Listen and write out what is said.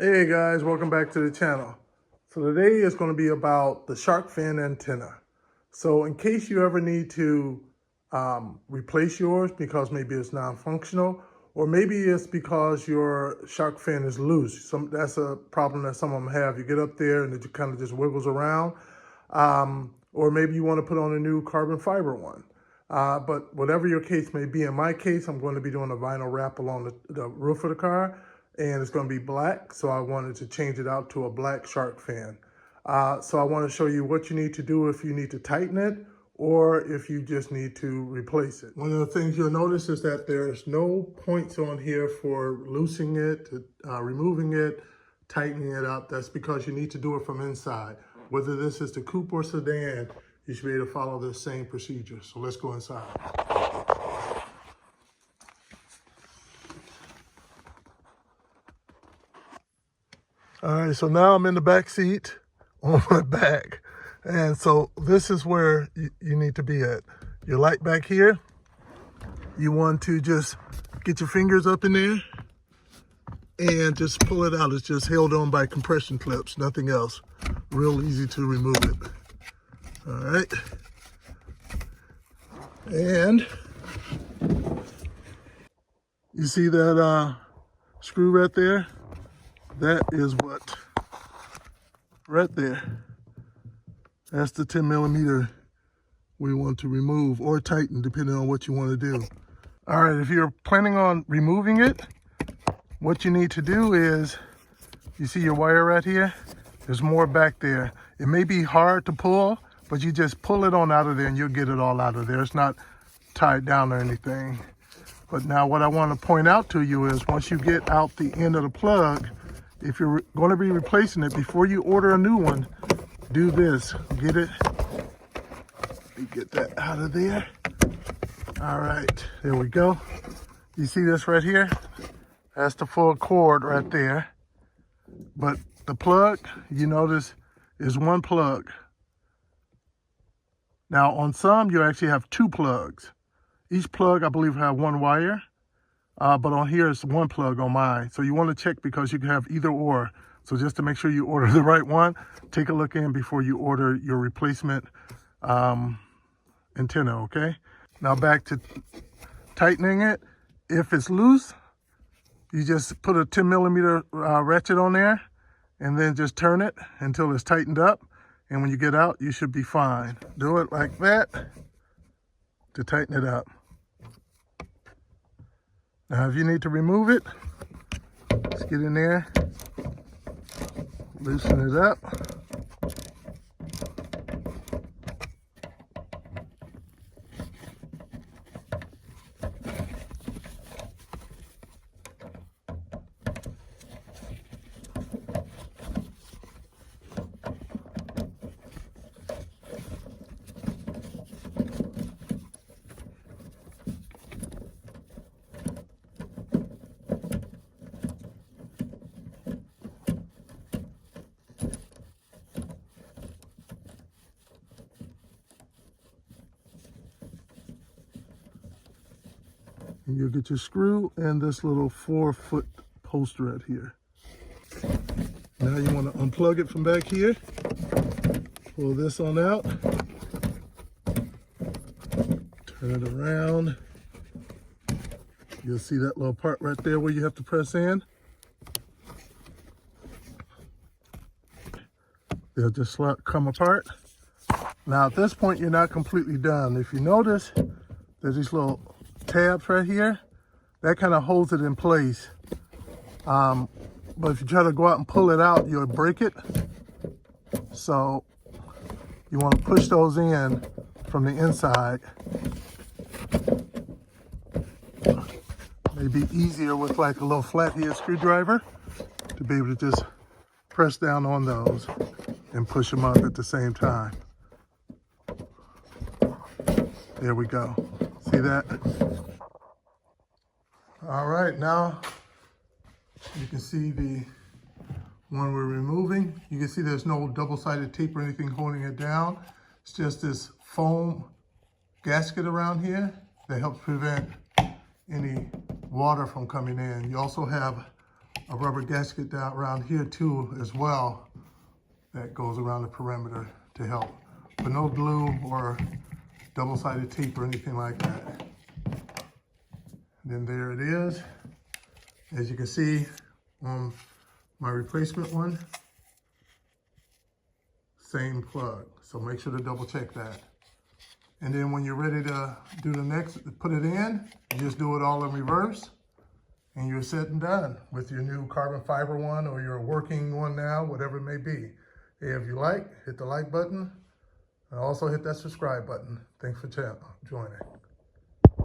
Hey guys, welcome back to the channel. So today is going to be about the shark fin antenna. So in case you ever need to replace yours because maybe it's non-functional, or maybe it's because your shark fin is loose. That's a problem that some of them have. You get up there and it kind of just wiggles around. Or maybe you want to put on a new carbon fiber one. But whatever your case may be, in my case, I'm going to be doing a vinyl wrap along the roof of the car, and it's going to be black, so I wanted to change it out to a black shark fin. So I want to show you what you need to do if you need to tighten it or if you just need to replace it. One of the things you'll notice is that there's no points on here for loosening it, removing it, tightening it up. That's because you need to do it from inside. Whether this is the coupe or sedan, you should be able to follow the same procedure. So let's go inside. All right, so now I'm in the back seat on my back. And so this is where you need to be at. Your light back here, you want to just get your fingers up in there and just pull it out. It's just held on by compression clips, nothing else. Real easy to remove it. All right. And you see that screw right there? That is what, right there. That's the 10 millimeter we want to remove or tighten depending on what you want to do. All right, if you're planning on removing it, what you need to do is, you see your wire right here? There's more back there. It may be hard to pull, but you just pull it on out of there and you'll get it all out of there. It's not tied down or anything. But now what I want to point out to you is once you get out the end of the plug, if you're going to be replacing it, before you order a new one, do this. Get it. Get that out of there. All right, there we go. You see this right here? That's the full cord right there. But the plug, you notice, is one plug. Now on some, you actually have two plugs. Each plug, I believe, have one wire. But on here, it's one plug on mine. So you want to check because you can have either or. So just to make sure you order the right one, take a look in before you order your replacement antenna, okay? Now back to tightening it. If it's loose, you just put a 10 millimeter ratchet on there and then just turn it until it's tightened up. And when you get out, you should be fine. Do it like that to tighten it up. Now, if you need to remove it, let's get in there, loosen it up. And you'll get your screw and this little 4-foot post right here. Now you want to unplug it from back here. Pull this on out. Turn it around. You'll see that little part right there where you have to press in. They'll just come apart. Now at this point, you're not completely done. If you notice, there's these little tabs right here, that kind of holds it in place. But if you try to go out and pull it out, you'll break it. So you want to push those in from the inside. Maybe easier with like a little flathead screwdriver to be able to just press down on those and push them up at the same time. There we go. See that? All right, now you can see the one we're removing. You can see there's no double-sided tape or anything holding it down. It's just this foam gasket around here that helps prevent any water from coming in. You also have a rubber gasket down around here too as well that goes around the perimeter to help. But no glue or double-sided tape or anything like that. And then there it is. As you can see on my replacement one, same plug. So make sure to double check that. And then when you're ready to do the next, put it in, you just do it all in reverse and you're set and done with your new carbon fiber one or your working one now, whatever it may be. Hey, if you like, hit the like button and also hit that subscribe button. Thanks for joining.